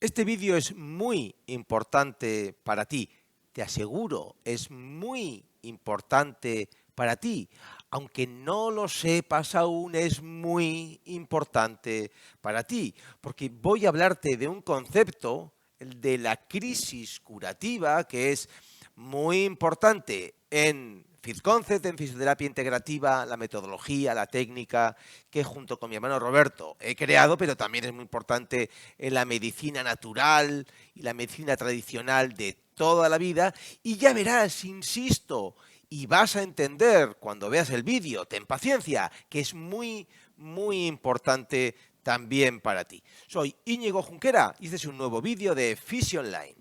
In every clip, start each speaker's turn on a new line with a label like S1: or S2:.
S1: Este vídeo es muy importante para ti, te aseguro, es muy importante para ti. Aunque no lo sepas aún, es muy importante para ti, porque voy a hablarte de un concepto, el de la crisis curativa, que es muy importante en FitConcept, en fisioterapia integrativa, la metodología, la técnica que junto con mi hermano Roberto he creado, pero también es muy importante en la medicina natural y la medicina tradicional de toda la vida. Y ya verás, insisto, y vas a entender cuando veas el vídeo, ten paciencia, que es muy, muy importante también para ti. Soy Íñigo Junquera y este es un nuevo vídeo de Fisio Online.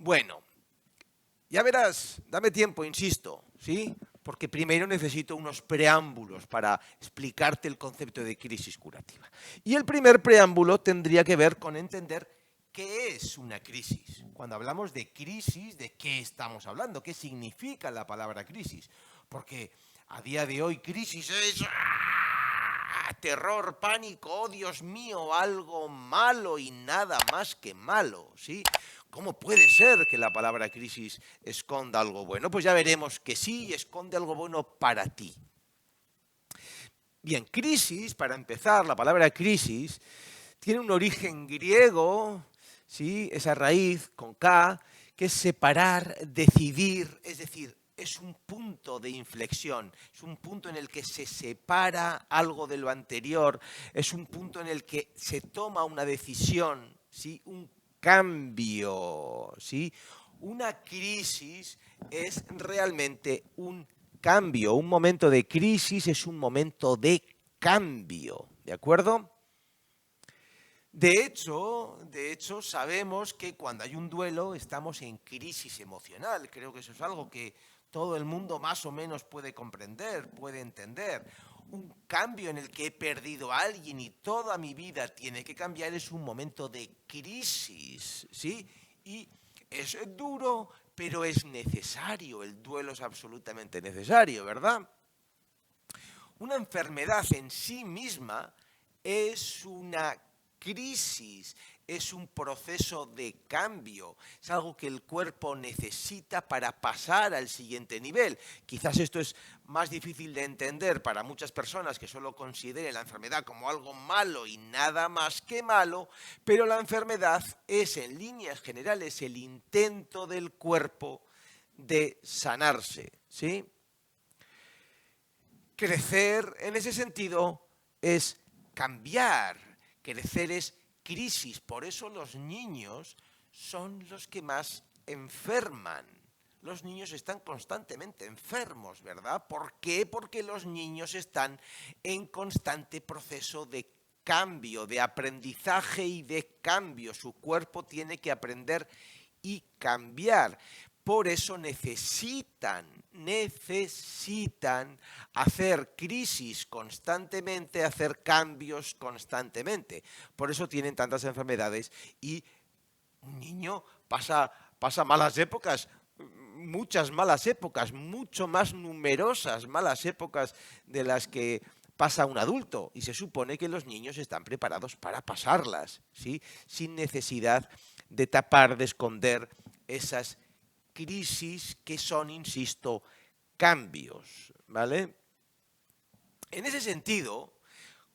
S1: Bueno, ya verás, dame tiempo, insisto, ¿sí? Porque primero necesito unos preámbulos para explicarte el concepto de crisis curativa. Y el primer preámbulo tendría que ver con entender qué es una crisis. Cuando hablamos de crisis, ¿de qué estamos hablando? ¿Qué significa la palabra crisis? Porque a día de hoy crisis es terror, pánico, oh Dios mío, algo malo y nada más que malo, ¿sí? ¿Cómo puede ser que la palabra crisis esconda algo bueno? Pues ya veremos que sí, esconde algo bueno para ti. Bien, crisis, para empezar, la palabra crisis tiene un origen griego, ¿sí? Esa raíz con K, que es separar, decidir, es decir, es un punto de inflexión, es un punto en el que se separa algo de lo anterior, es un punto en el que se toma una decisión, ¿sí? Un cambio, ¿sí? Una crisis es realmente un cambio, un momento de crisis es un momento de cambio, ¿de acuerdo? De hecho, sabemos que cuando hay un duelo estamos en crisis emocional. Creo que eso es algo que todo el mundo más o menos puede comprender, puede entender. Un cambio en el que he perdido a alguien y toda mi vida tiene que cambiar es un momento de crisis, ¿sí? Y es duro, pero es necesario. El duelo es absolutamente necesario, ¿verdad? Una enfermedad en sí misma es una crisis, es un proceso de cambio, es algo que el cuerpo necesita para pasar al siguiente nivel. Quizás esto es más difícil de entender para muchas personas que solo consideren la enfermedad como algo malo y nada más que malo, pero la enfermedad es en líneas generales el intento del cuerpo de sanarse, ¿sí? Crecer en ese sentido es cambiar, crecer es crisis, por eso los niños son los que más enferman. Los niños están constantemente enfermos, ¿verdad? ¿Por qué? Porque los niños están en constante proceso de cambio, de aprendizaje y de cambio. Su cuerpo tiene que aprender y cambiar. Por eso necesitan hacer crisis constantemente, hacer cambios constantemente. Por eso tienen tantas enfermedades y un niño pasa malas épocas, muchas malas épocas, mucho más numerosas malas épocas de las que pasa un adulto, y se supone que los niños están preparados para pasarlas, ¿sí? Sin necesidad de tapar, de esconder esas crisis que son, insisto, cambios, ¿vale? En ese sentido,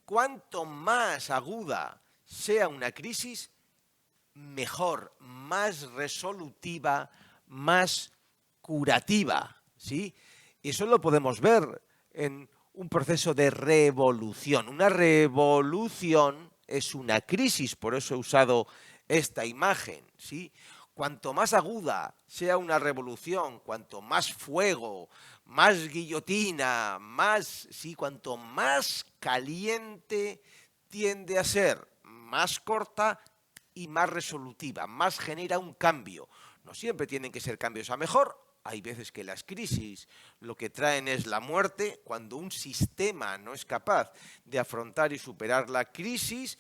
S1: cuanto más aguda sea una crisis, mejor, más resolutiva, más curativa, ¿sí? Eso lo podemos ver en un proceso de revolución. Una revolución es una crisis, por eso he usado esta imagen, ¿sí? Cuanto más aguda sea una revolución, cuanto más fuego, más guillotina, más, sí, cuanto más caliente tiende a ser, más corta y más resolutiva, más genera un cambio. No siempre tienen que ser cambios a mejor. Hay veces que las crisis lo que traen es la muerte. Cuando un sistema no es capaz de afrontar y superar la crisis,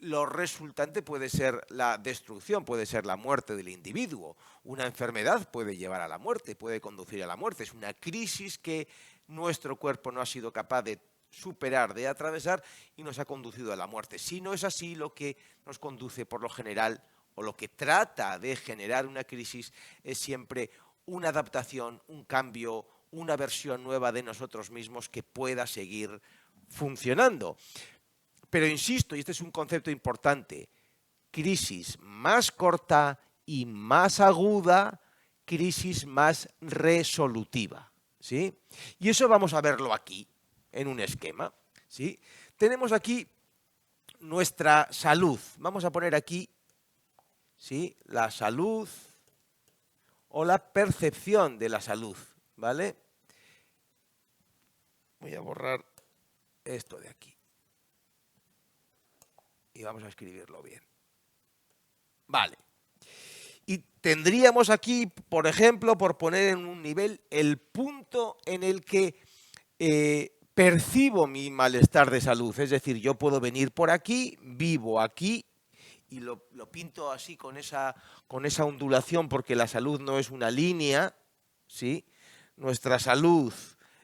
S1: lo resultante puede ser la destrucción, puede ser la muerte del individuo. Una enfermedad puede llevar a la muerte, puede conducir a la muerte. Es una crisis que nuestro cuerpo no ha sido capaz de superar, de atravesar y nos ha conducido a la muerte. Si no es así, lo que nos conduce por lo general o lo que trata de generar una crisis es siempre una adaptación, un cambio, una versión nueva de nosotros mismos que pueda seguir funcionando. Pero insisto, y este es un concepto importante, crisis más corta y más aguda, crisis más resolutiva, ¿sí? Y eso vamos a verlo aquí, en un esquema, ¿sí? Tenemos aquí nuestra salud. Vamos a poner aquí, ¿sí?, la salud o la percepción de la salud, ¿vale? Voy a borrar esto de aquí. Y vamos a escribirlo bien. Vale. Y tendríamos aquí, por ejemplo, por poner en un nivel, el punto en el que percibo mi malestar de salud. Es decir, yo puedo venir por aquí, vivo aquí, y lo pinto así con esa ondulación, porque la salud no es una línea, ¿sí? Nuestra salud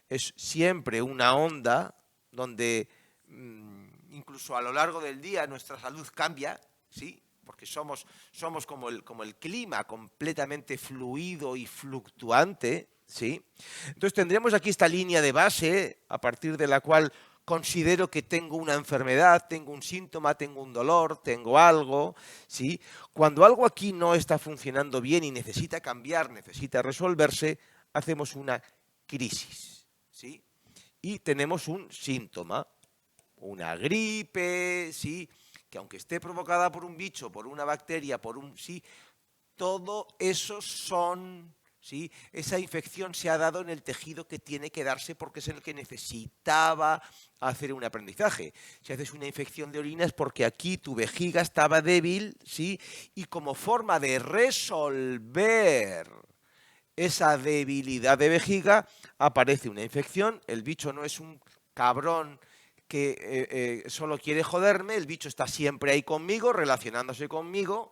S1: es siempre una onda, donde incluso a lo largo del día nuestra salud cambia, ¿sí? Porque somos como el clima, completamente fluido y fluctuante, ¿sí? Entonces tendremos aquí esta línea de base, a partir de la cual considero que tengo una enfermedad, tengo un síntoma, tengo un dolor, tengo algo, ¿sí? Cuando algo aquí no está funcionando bien y necesita cambiar, necesita resolverse, hacemos una crisis, ¿sí? Y tenemos un síntoma, una gripe, ¿sí?, que aunque esté provocada por un bicho, por una bacteria, sí, todo eso son, ¿sí?, esa infección se ha dado en el tejido que tiene que darse porque es el que necesitaba hacer un aprendizaje. Si haces una infección de orina es porque aquí tu vejiga estaba débil, ¿sí?, y como forma de resolver esa debilidad de vejiga aparece una infección. El bicho no es un cabrón que solo quiere joderme, el bicho está siempre ahí conmigo, relacionándose conmigo,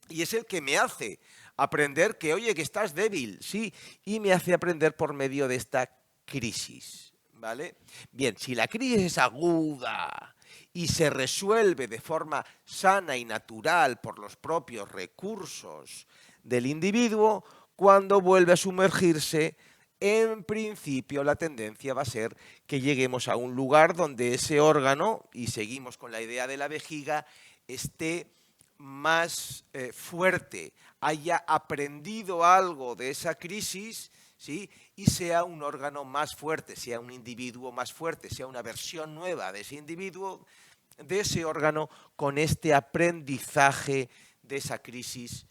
S1: y es el que me hace aprender que, oye, que estás débil, sí, y me hace aprender por medio de esta crisis, ¿vale? Bien, si la crisis es aguda y se resuelve de forma sana y natural por los propios recursos del individuo, cuando vuelve a sumergirse, en principio la tendencia va a ser que lleguemos a un lugar donde ese órgano, y seguimos con la idea de la vejiga, esté más fuerte, haya aprendido algo de esa crisis, ¿sí?, y sea un órgano más fuerte, sea un individuo más fuerte, sea una versión nueva de ese individuo, de ese órgano, con este aprendizaje de esa crisis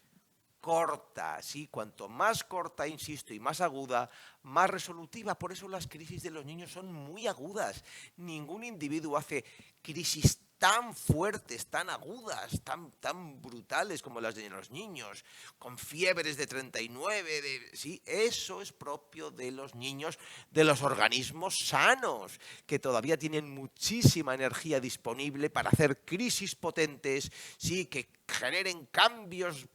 S1: corta, ¿sí? Cuanto más corta, insisto, y más aguda, más resolutiva. Por eso las crisis de los niños son muy agudas. Ningún individuo hace crisis tan fuertes, tan agudas, tan brutales como las de los niños, con fiebres de 39, ¿sí? Eso es propio de los niños, de los organismos sanos, que todavía tienen muchísima energía disponible para hacer crisis potentes, ¿sí?, que generen cambios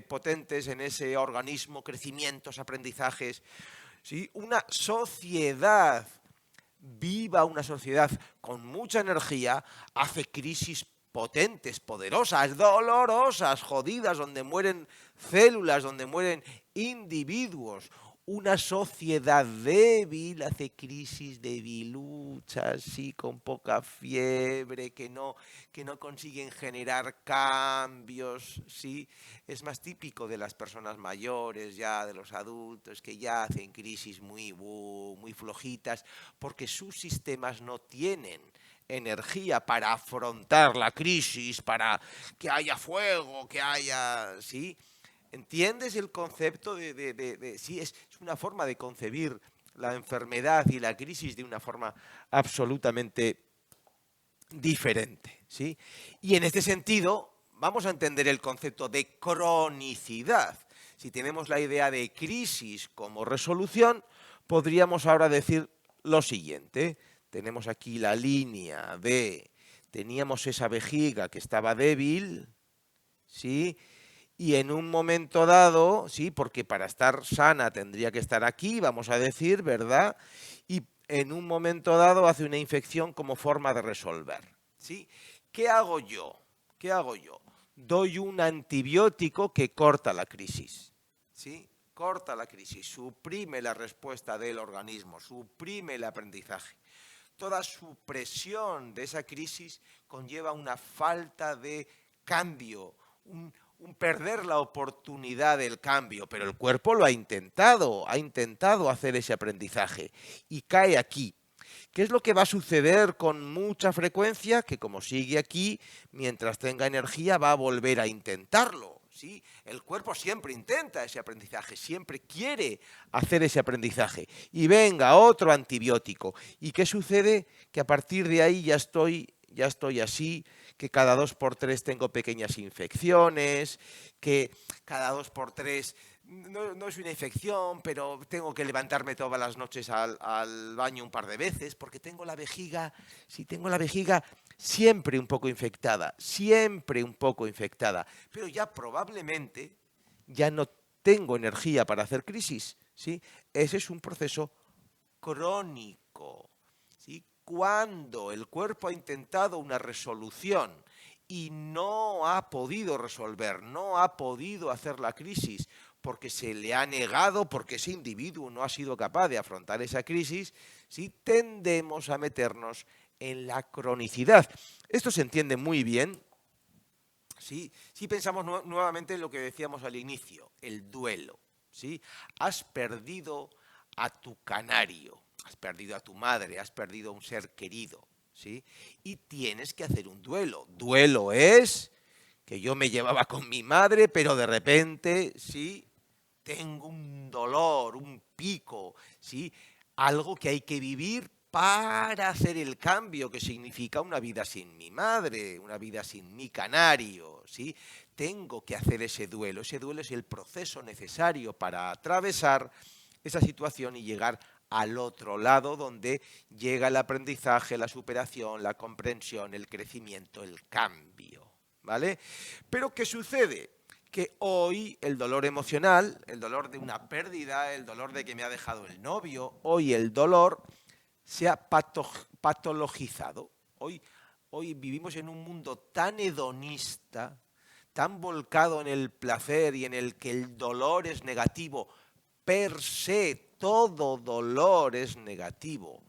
S1: potentes en ese organismo, crecimientos, aprendizajes, ¿sí? Una sociedad viva, una sociedad con mucha energía, hace crisis potentes, poderosas, dolorosas, jodidas, donde mueren células, donde mueren individuos. Una sociedad débil hace crisis debiluchas, sí, con poca fiebre, que no consiguen generar cambios, sí. Es más típico de las personas mayores, ya de los adultos, que ya hacen crisis muy flojitas, porque sus sistemas no tienen energía para afrontar la crisis, para que haya fuego, que haya, ¿sí? ¿Entiendes el concepto sí, es una forma de concebir la enfermedad y la crisis de una forma absolutamente diferente, ¿sí? Y en este sentido, vamos a entender el concepto de cronicidad. Si tenemos la idea de crisis como resolución, podríamos ahora decir lo siguiente. Tenemos aquí la línea teníamos esa vejiga que estaba débil, ¿sí?, y en un momento dado, sí, porque para estar sana tendría que estar aquí, vamos a decir, ¿verdad? Y en un momento dado hace una infección como forma de resolver, ¿sí? ¿Qué hago yo? ¿Qué hago yo? Doy un antibiótico que corta la crisis, ¿sí? Corta la crisis, suprime la respuesta del organismo, suprime el aprendizaje. Toda supresión de esa crisis conlleva una falta de cambio, un perder la oportunidad del cambio, pero el cuerpo lo ha intentado hacer ese aprendizaje y cae aquí. ¿Qué es lo que va a suceder con mucha frecuencia? Que como sigue aquí, mientras tenga energía va a volver a intentarlo. ¿Sí? El cuerpo siempre intenta ese aprendizaje, siempre quiere hacer ese aprendizaje. Y venga, otro antibiótico. ¿Y qué sucede? Que a partir de ahí ya estoy así, que cada 2 por 3 tengo pequeñas infecciones, que cada 2 por 3 no es una infección, pero tengo que levantarme todas las noches al baño un par de veces, porque tengo la vejiga, si tengo la vejiga siempre un poco infectada, pero ya probablemente ya no tengo energía para hacer crisis, ¿sí? Ese es un proceso crónico, ¿sí? Cuando el cuerpo ha intentado una resolución y no ha podido resolver, no ha podido hacer la crisis, porque se le ha negado, porque ese individuo no ha sido capaz de afrontar esa crisis, ¿sí? Tendemos a meternos en la cronicidad. Esto se entiende muy bien, ¿sí? Si pensamos nuevamente en lo que decíamos al inicio, el duelo, ¿sí? Has perdido a tu canario, has perdido a tu madre, has perdido a un ser querido, ¿sí? Y tienes que hacer un duelo. Duelo es que yo me llevaba con mi madre, pero de repente, ¿sí? Tengo un dolor, un pico, ¿sí? Algo que hay que vivir para hacer el cambio que significa una vida sin mi madre, una vida sin mi canario, ¿sí? Tengo que hacer ese duelo. Ese duelo es el proceso necesario para atravesar esa situación y llegar al otro lado donde llega el aprendizaje, la superación, la comprensión, el crecimiento, el cambio, ¿vale? Pero ¿qué sucede? Que hoy el dolor emocional, el dolor de una pérdida, el dolor de que me ha dejado el novio, hoy el dolor se ha patologizado. Hoy vivimos en un mundo tan hedonista, tan volcado en el placer y en el que el dolor es negativo per se, todo dolor es negativo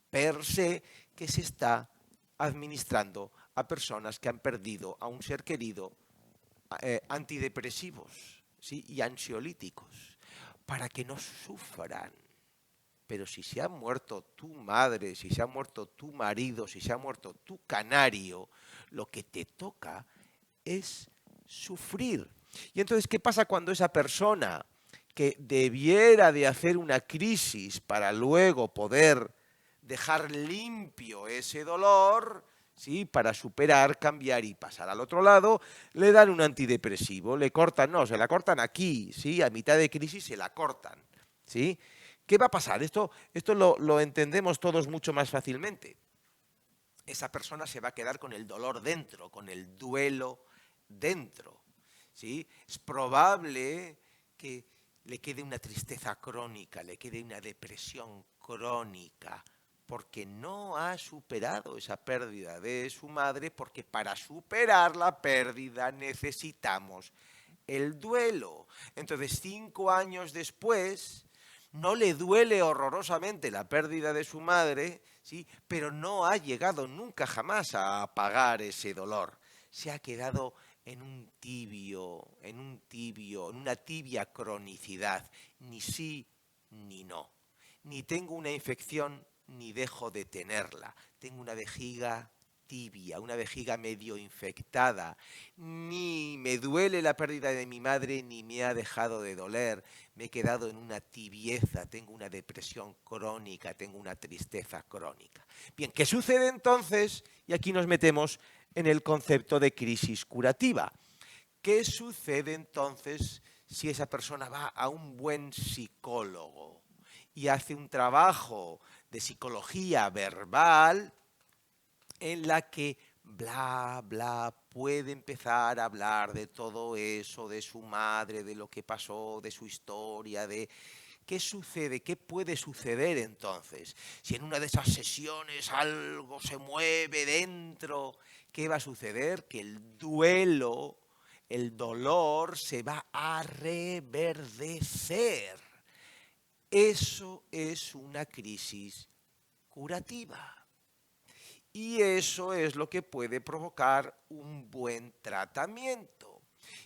S1: per se, que se está administrando a personas que han perdido a un ser querido, antidepresivos, ¿sí? Y ansiolíticos, para que no sufran. Pero si se ha muerto tu madre, si se ha muerto tu marido, si se ha muerto tu canario, lo que te toca es sufrir. Y entonces, ¿qué pasa cuando esa persona que debiera de hacer una crisis para luego poder dejar limpio ese dolor, ¿sí? Para superar, cambiar y pasar al otro lado, le dan un antidepresivo, le cortan, no, se la cortan aquí, ¿sí? A mitad de crisis se la cortan, ¿sí? ¿Qué va a pasar? Esto lo entendemos todos mucho más fácilmente. Esa persona se va a quedar con el dolor dentro, con el duelo dentro, ¿sí? Es probable que le quede una tristeza crónica, le quede una depresión crónica, porque no ha superado esa pérdida de su madre, porque para superar la pérdida necesitamos el duelo. Entonces, 5 años después, no le duele horrorosamente la pérdida de su madre, ¿sí? Pero no ha llegado nunca jamás a apagar ese dolor. Se ha quedado en una tibia cronicidad, ni sí ni no. Ni tengo una infección ni dejo de tenerla. Tengo una vejiga tibia, una vejiga medio infectada. Ni me duele la pérdida de mi madre, ni me ha dejado de doler. Me he quedado en una tibieza, tengo una depresión crónica, tengo una tristeza crónica. Bien, ¿qué sucede entonces? Y aquí nos metemos en el concepto de crisis curativa. ¿Qué sucede entonces si esa persona va a un buen psicólogo y hace un trabajo de psicología verbal en la que bla, bla, puede empezar a hablar de todo eso, de su madre, de lo que pasó, de su historia, de qué sucede, qué puede suceder entonces. Si en una de esas sesiones algo se mueve dentro, ¿qué va a suceder? Que el duelo, el dolor se va a reverdecer. Eso es una crisis curativa. Y eso es lo que puede provocar un buen tratamiento.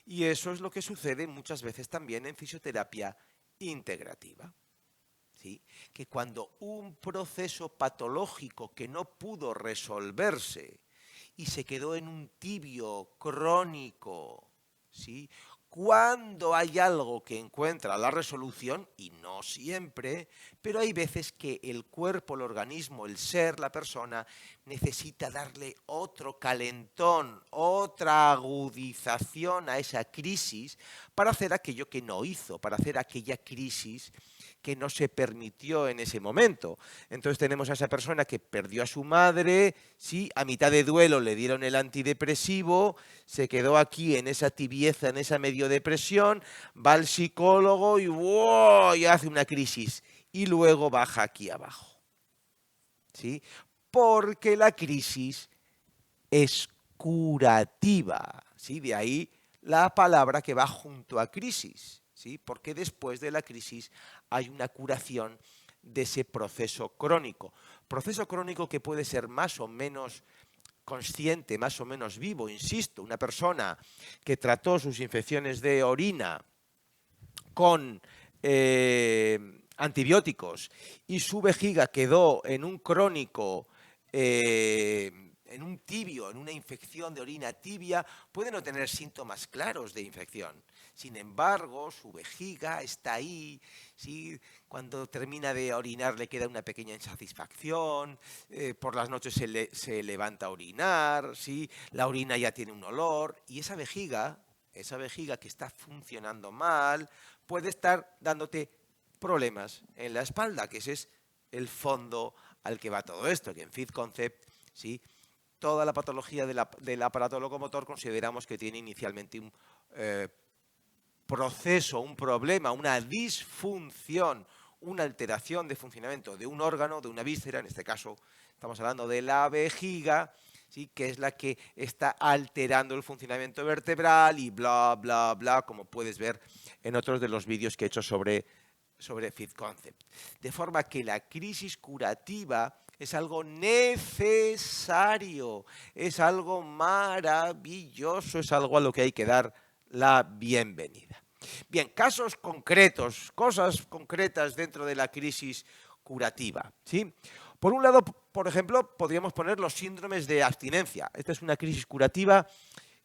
S1: Y eso es lo que sucede muchas veces también en fisioterapia integrativa. ¿Sí? Que cuando un proceso patológico que no pudo resolverse y se quedó en un tibio crónico, ¿sí? Cuando hay algo que encuentra la resolución, y no siempre, pero hay veces que el cuerpo, el organismo, el ser, la persona, necesita darle otro calentón, otra agudización a esa crisis para hacer aquello que no hizo, para hacer aquella crisis que no se permitió en ese momento. Entonces tenemos a esa persona que perdió a su madre, sí, a mitad de duelo le dieron el antidepresivo, se quedó aquí en esa tibieza, en esa medio depresión, va al psicólogo y, ¡wow!, y hace una crisis y luego baja aquí abajo. ¿Sí? Porque la crisis es curativa, ¿sí? De ahí la palabra que va junto a crisis, ¿sí? Porque después de la crisis hay una curación de ese proceso crónico. Proceso crónico que puede ser más o menos consciente, más o menos vivo, insisto, una persona que trató sus infecciones de orina con antibióticos y su vejiga quedó en un crónico, en un tibio, en una infección de orina tibia, puede no tener síntomas claros de infección. Sin embargo, su vejiga está ahí, ¿sí? Cuando termina de orinar le queda una pequeña insatisfacción, por las noches se levanta a orinar, ¿sí? La orina ya tiene un olor y esa vejiga que está funcionando mal, puede estar dándote problemas en la espalda, que ese es el fondo al que va todo esto, que en Fit Concept, ¿sí? Toda la patología del aparato locomotor consideramos que tiene inicialmente un proceso, un problema, una disfunción, una alteración de funcionamiento de un órgano, de una víscera, en este caso estamos hablando de la vejiga, ¿sí? Que es la que está alterando el funcionamiento vertebral y bla, bla, bla, como puedes ver en otros de los vídeos que he hecho sobre Fit Concept. De forma que la crisis curativa es algo necesario, es algo maravilloso, es algo a lo que hay que dar la bienvenida. Bien, casos concretos, cosas concretas dentro de la crisis curativa, ¿sí? Por un lado, por ejemplo, podríamos poner los síndromes de abstinencia. Esta es una crisis curativa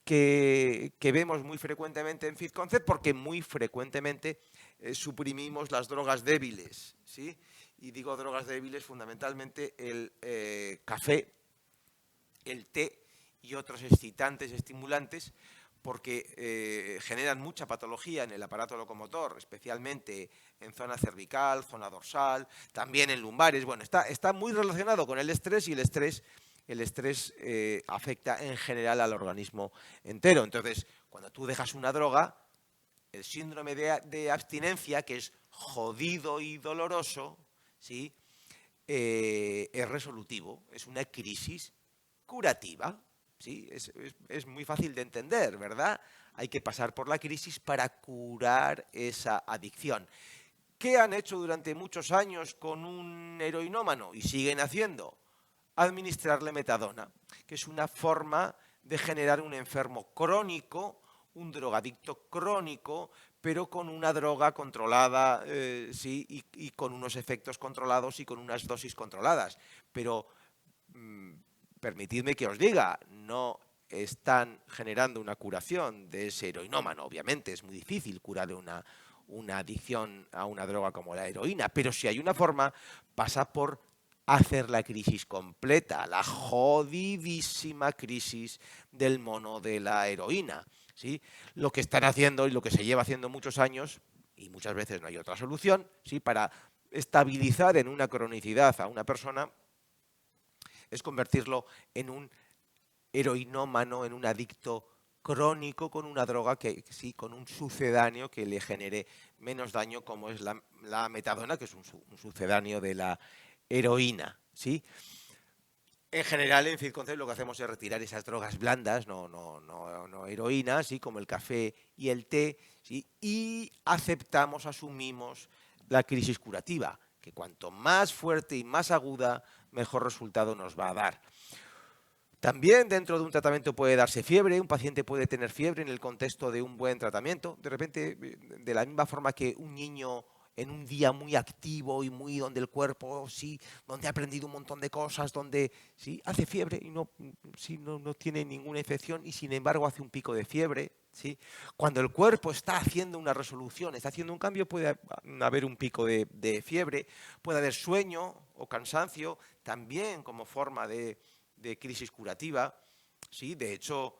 S1: que vemos muy frecuentemente en Fit Concept porque muy frecuentemente suprimimos las drogas débiles, ¿sí? Y digo drogas débiles fundamentalmente el café, el té y otros excitantes, estimulantes, porque generan mucha patología en el aparato locomotor, especialmente en zona cervical, zona dorsal, también en lumbares. Bueno, está muy relacionado con el estrés y el estrés afecta en general al organismo entero. Entonces, cuando tú dejas una droga, el síndrome de abstinencia, que es jodido y doloroso, ¿sí? Es resolutivo, es una crisis curativa. ¿Sí? Es muy fácil de entender, ¿verdad? Hay que pasar por la crisis para curar esa adicción. ¿Qué han hecho durante muchos años con un heroinómano? Y siguen haciendo. Administrarle metadona, que es una forma de generar un enfermo crónico, un drogadicto crónico, pero con una droga controlada, sí, y con unos efectos controlados y con unas dosis controladas. Pero permitidme que os diga, no están generando una curación de ese heroinómano. Obviamente es muy difícil curar una adicción a una droga como la heroína, pero si hay una forma, pasa por hacer la crisis completa, la jodidísima crisis del mono de la heroína, ¿sí? Lo que están haciendo y lo que se lleva haciendo muchos años, y muchas veces no hay otra solución, ¿sí? Para estabilizar en una cronicidad a una persona, es convertirlo en un heroinómano, en un adicto crónico con una droga que sí, con un sucedáneo que le genere menos daño, como es la metadona, que es un sucedáneo de la heroína, ¿sí? En general, en FitConcept lo que hacemos es retirar esas drogas blandas, no heroína, ¿sí? Como el café y el té, ¿sí? Y aceptamos, asumimos la crisis curativa, que cuanto más fuerte y más aguda, mejor resultado nos va a dar. También dentro de un tratamiento puede darse fiebre, un paciente puede tener fiebre en el contexto de un buen tratamiento. De repente, de la misma forma que un niño en un día muy activo y muy donde el cuerpo, sí, donde ha aprendido un montón de cosas, donde sí, hace fiebre y no tiene ninguna infección y sin embargo hace un pico de fiebre. ¿Sí? Cuando el cuerpo está haciendo una resolución, está haciendo un cambio, puede haber un pico de fiebre, puede haber sueño o cansancio, también como forma de crisis curativa, ¿sí? De hecho,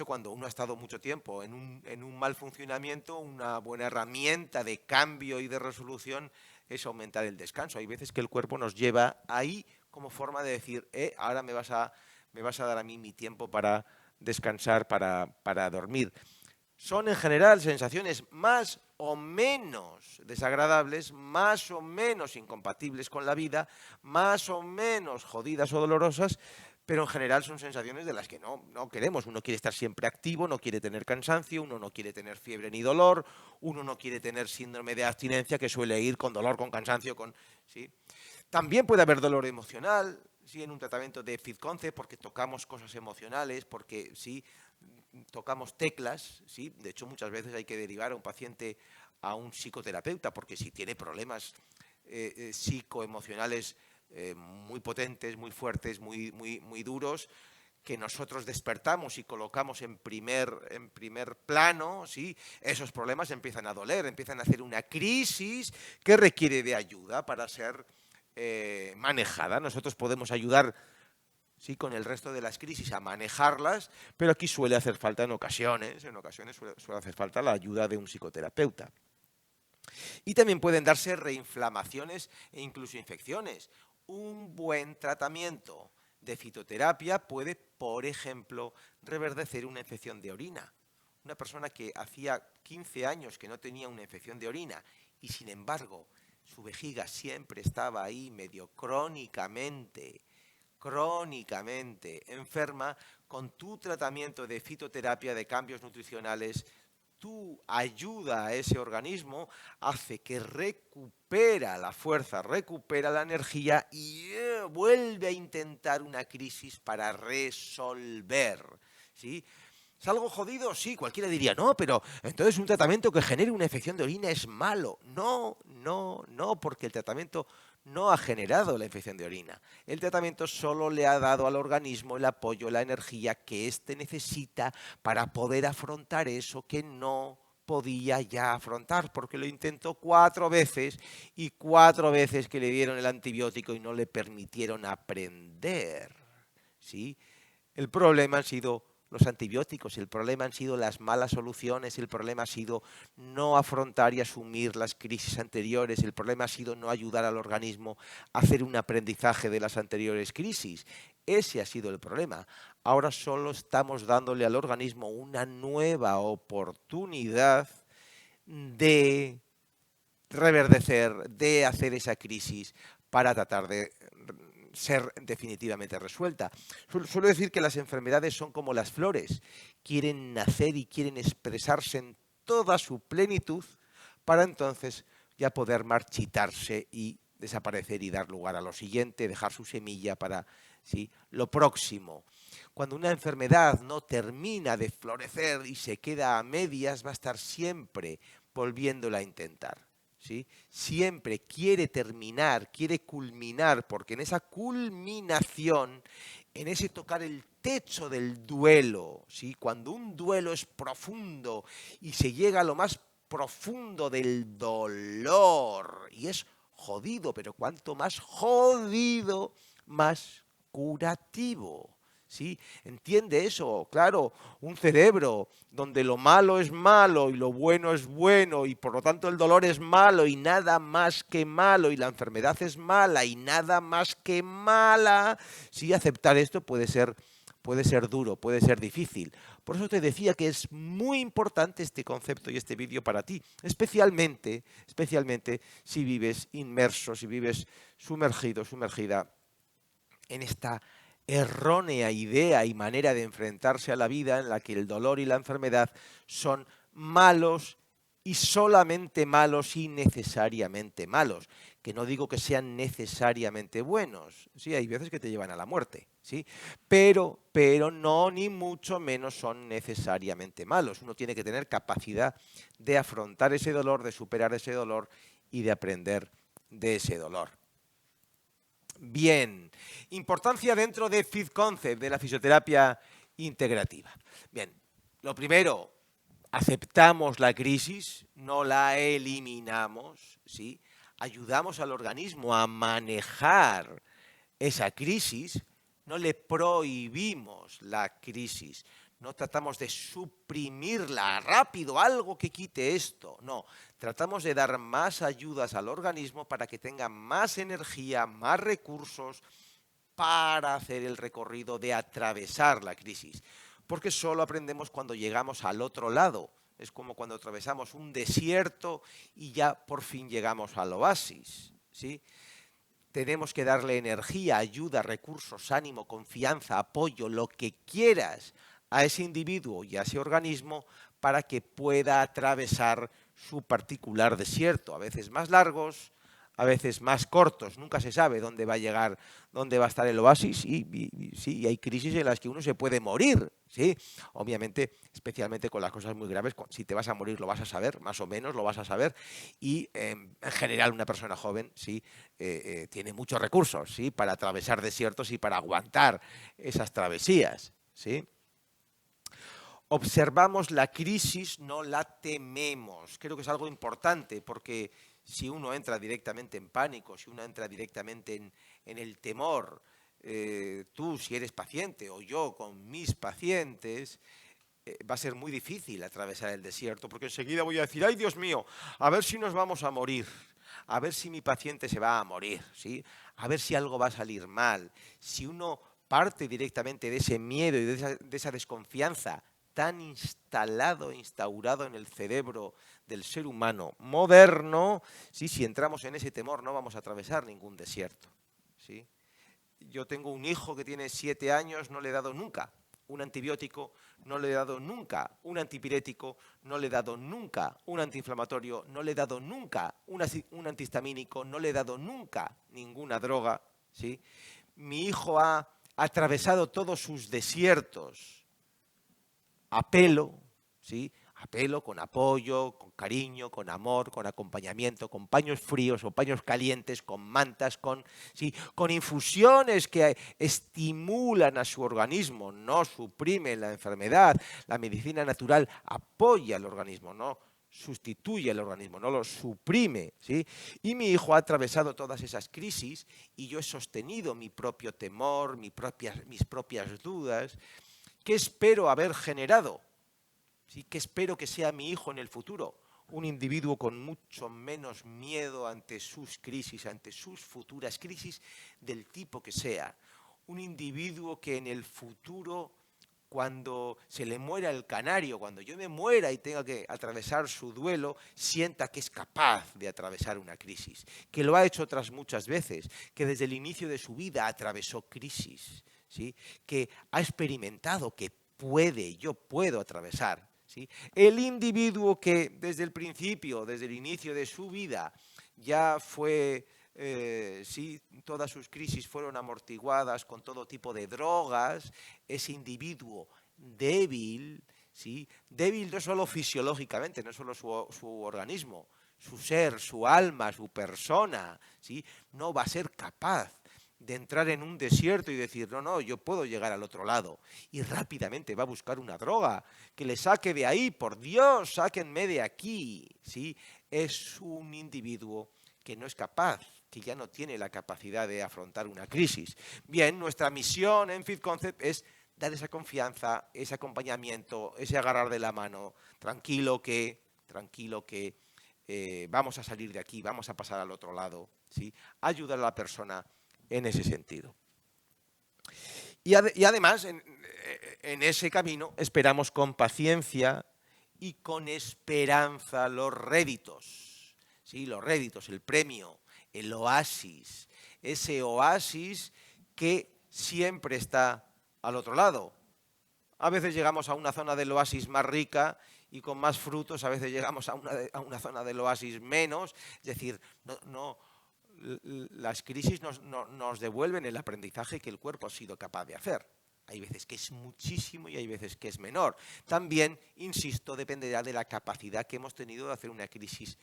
S1: cuando uno ha estado mucho tiempo en un mal funcionamiento, una buena herramienta de cambio y de resolución es aumentar el descanso. Hay veces que el cuerpo nos lleva ahí como forma de decir, ahora me vas a dar a mí mi tiempo para descansar, para dormir. Son en general sensaciones más o menos desagradables, más o menos incompatibles con la vida, más o menos jodidas o dolorosas, pero en general son sensaciones de las que no queremos. Uno quiere estar siempre activo, no quiere tener cansancio, uno no quiere tener fiebre ni dolor, uno no quiere tener síndrome de abstinencia que suele ir con dolor, con cansancio, ¿sí? También puede haber dolor emocional, ¿sí? En un tratamiento de FitConcept, porque tocamos cosas emocionales, porque sí, tocamos teclas, ¿sí? De hecho, muchas veces hay que derivar a un paciente a un psicoterapeuta, porque si tiene problemas psicoemocionales muy potentes, muy fuertes, muy duros, que nosotros despertamos y colocamos en primer plano, ¿sí? Esos problemas empiezan a doler, empiezan a hacer una crisis que requiere de ayuda para ser manejada. Nosotros podemos ayudar, sí, con el resto de las crisis a manejarlas, pero aquí suele hacer falta en ocasiones suele hacer falta la ayuda de un psicoterapeuta. Y también pueden darse reinflamaciones e incluso infecciones. Un buen tratamiento de fitoterapia puede, por ejemplo, reverdecer una infección de orina. Una persona que hacía 15 años que no tenía una infección de orina y sin embargo su vejiga siempre estaba ahí medio crónicamente enferma, con tu tratamiento de fitoterapia, de cambios nutricionales, tu ayuda a ese organismo hace que recupera la fuerza, recupera la energía y vuelve a intentar una crisis para resolver, ¿sí? ¿Es algo jodido? Sí, cualquiera diría, no, pero entonces un tratamiento que genere una infección de orina es malo. No, porque el tratamiento no ha generado la infección de orina. El tratamiento solo le ha dado al organismo el apoyo, la energía que éste necesita para poder afrontar eso que no podía ya afrontar, porque lo intentó 4 veces y 4 veces que le dieron el antibiótico y no le permitieron aprender, ¿sí? El problema han sido los antibióticos, el problema han sido las malas soluciones, el problema ha sido no afrontar y asumir las crisis anteriores, el problema ha sido no ayudar al organismo a hacer un aprendizaje de las anteriores crisis. Ese ha sido el problema. Ahora solo estamos dándole al organismo una nueva oportunidad de reverdecer, de hacer esa crisis para tratar de ser definitivamente resuelta. Suelo decir que las enfermedades son como las flores, quieren nacer y quieren expresarse en toda su plenitud para entonces ya poder marchitarse y desaparecer y dar lugar a lo siguiente, dejar su semilla para, ¿sí?, lo próximo. Cuando una enfermedad no termina de florecer y se queda a medias, va a estar siempre volviéndola a intentar, ¿sí? Siempre quiere terminar, quiere culminar, porque en esa culminación, en ese tocar el techo del duelo, ¿sí? Cuando un duelo es profundo y se llega a lo más profundo del dolor, y es jodido, pero cuanto más jodido, más curativo, ¿sí? ¿Entiende eso? Claro, un cerebro donde lo malo es malo y lo bueno es bueno y por lo tanto el dolor es malo y nada más que malo y la enfermedad es mala y nada más que mala, sí, aceptar esto puede ser puede ser duro, puede ser difícil. Por eso te decía que es muy importante este concepto y este vídeo para ti, especialmente si vives inmerso, si vives sumergido, sumergida en esta errónea idea y manera de enfrentarse a la vida en la que el dolor y la enfermedad son malos y solamente malos y necesariamente malos. Que no digo que sean necesariamente buenos, sí, hay veces que te llevan a la muerte, ¿sí? Pero no, ni mucho menos son necesariamente malos. Uno tiene que tener capacidad de afrontar ese dolor, de superar ese dolor y de aprender de ese dolor. Bien, importancia dentro de Fifth Concept, de la fisioterapia integrativa. Bien, lo primero, aceptamos la crisis, no la eliminamos, ¿sí? Ayudamos al organismo a manejar esa crisis, no le prohibimos la crisis, no tratamos de suprimirla rápido, algo que quite esto, no, tratamos de dar más ayudas al organismo para que tenga más energía, más recursos para hacer el recorrido de atravesar la crisis, porque solo aprendemos cuando llegamos al otro lado. Es como cuando atravesamos un desierto y ya por fin llegamos al oasis, ¿sí? Tenemos que darle energía, ayuda, recursos, ánimo, confianza, apoyo, lo que quieras a ese individuo y a ese organismo para que pueda atravesar su particular desierto, a veces más largos, a veces más cortos, nunca se sabe dónde va a llegar, dónde va a estar el oasis y hay crisis en las que uno se puede morir, ¿sí? Obviamente, especialmente con las cosas muy graves, si te vas a morir lo vas a saber, más o menos lo vas a saber y en general una persona joven, ¿sí? Tiene muchos recursos, ¿sí? Para atravesar desiertos y para aguantar esas travesías, ¿sí? Observamos la crisis, no la tememos. Creo que es algo importante porque si uno entra directamente en pánico, si uno entra directamente en el temor, tú si eres paciente o yo con mis pacientes, va a ser muy difícil atravesar el desierto porque enseguida voy a decir, ay Dios mío, a ver si nos vamos a morir, a ver si mi paciente se va a morir, ¿sí? A ver si algo va a salir mal. Si uno parte directamente de ese miedo y de esa desconfianza tan instaurado en el cerebro del ser humano moderno, ¿sí? Si entramos en ese temor no vamos a atravesar ningún desierto, ¿sí? Yo tengo un hijo que tiene 7 años, no le he dado nunca un antibiótico, no le he dado nunca un antipirético, no le he dado nunca un antiinflamatorio, no le he dado nunca un antihistamínico, no le he dado nunca ninguna droga, ¿sí? Mi hijo ha atravesado todos sus desiertos a pelo, ¿sí? A pelo, con apoyo, con cariño, con amor, con acompañamiento, con paños fríos o paños calientes, con mantas, ¿sí? Con infusiones que estimulan a su organismo, no suprimen la enfermedad. La medicina natural apoya al organismo, no sustituye al organismo, no lo suprime, ¿sí? Y mi hijo ha atravesado todas esas crisis y yo he sostenido mi propio temor, mis propias dudas. ¿Qué espero haber generado? ¿Sí? ¿Qué espero que sea mi hijo en el futuro? Un individuo con mucho menos miedo ante sus crisis, ante sus futuras crisis, del tipo que sea. Un individuo que en el futuro, cuando se le muera el canario, cuando yo me muera y tenga que atravesar su duelo, sienta que es capaz de atravesar una crisis, que lo ha hecho otras muchas veces, que desde el inicio de su vida atravesó crisis, ¿sí? Que ha experimentado que yo puedo atravesar, ¿sí? El individuo que desde el principio, desde el inicio de su vida, ya fue, sí, todas sus crisis fueron amortiguadas con todo tipo de drogas, ese individuo débil, ¿sí? Débil no solo fisiológicamente, no solo su organismo, su ser, su alma, su persona, ¿sí? No va a ser capaz de entrar en un desierto y decir, no, yo puedo llegar al otro lado. Y rápidamente va a buscar una droga que le saque de ahí, por Dios, sáquenme de aquí, ¿sí? Es un individuo que no es capaz, que ya no tiene la capacidad de afrontar una crisis. Bien, nuestra misión en Fifth Concept es dar esa confianza, ese acompañamiento, ese agarrar de la mano, tranquilo que vamos a salir de aquí, vamos a pasar al otro lado, ¿sí? Ayudar a la persona en ese sentido. Y además, en ese camino esperamos con paciencia y con esperanza los réditos. Sí, los réditos, el premio, el oasis. Ese oasis que siempre está al otro lado. A veces llegamos a una zona del oasis más rica y con más frutos, a veces llegamos a una zona del oasis menos. Es decir, las crisis nos devuelven el aprendizaje que el cuerpo ha sido capaz de hacer. Hay veces que es muchísimo y hay veces que es menor. También, insisto, dependerá de la capacidad que hemos tenido de hacer una crisis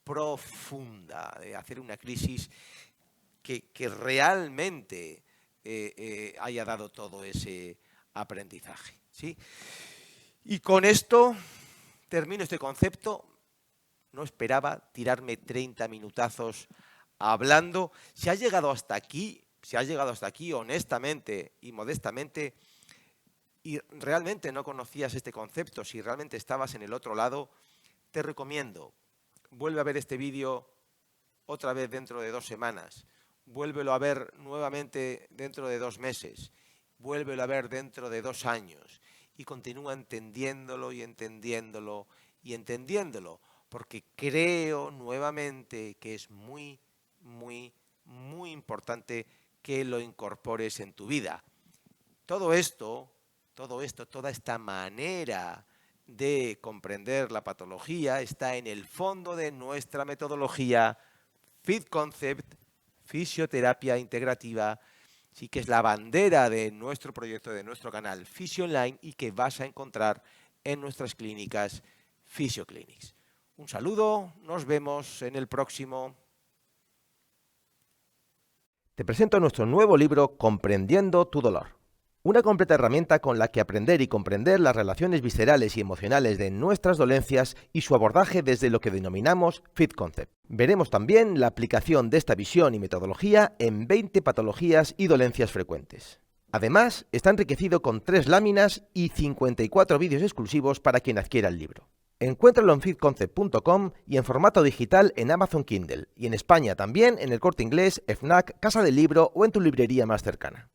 S1: profunda, de hacer una crisis que realmente haya dado todo ese aprendizaje, ¿sí? Y con esto termino este concepto. No esperaba tirarme 30 minutazos hablando. Si has llegado hasta aquí honestamente y modestamente, y realmente no conocías este concepto, si realmente estabas en el otro lado, te recomiendo, vuelve a ver este vídeo otra vez dentro de 2 semanas, vuélvelo a ver nuevamente dentro de 2 meses, vuélvelo a ver dentro de 2 años y continúa entendiéndolo y entendiéndolo y entendiéndolo, porque creo nuevamente que es muy, muy, muy importante que lo incorpores en tu vida. Todo esto, toda esta manera de comprender la patología está en el fondo de nuestra metodología Fit Concept, fisioterapia integrativa, sí, que es la bandera de nuestro proyecto, de nuestro canal Fisio Online y que vas a encontrar en nuestras clínicas Fisioclinics. Un saludo, nos vemos en el próximo. Te presento nuestro nuevo libro Comprendiendo tu dolor. Una completa herramienta con la que aprender y comprender las relaciones viscerales y emocionales de nuestras dolencias y su abordaje desde lo que denominamos Fit Concept. Veremos también la aplicación de esta visión y metodología en 20 patologías y dolencias frecuentes. Además, está enriquecido con 3 láminas y 54 vídeos exclusivos para quien adquiera el libro. Encuéntralo en fitconcept.com y en formato digital en Amazon Kindle y en España también en El Corte Inglés, FNAC, Casa del Libro o en tu librería más cercana.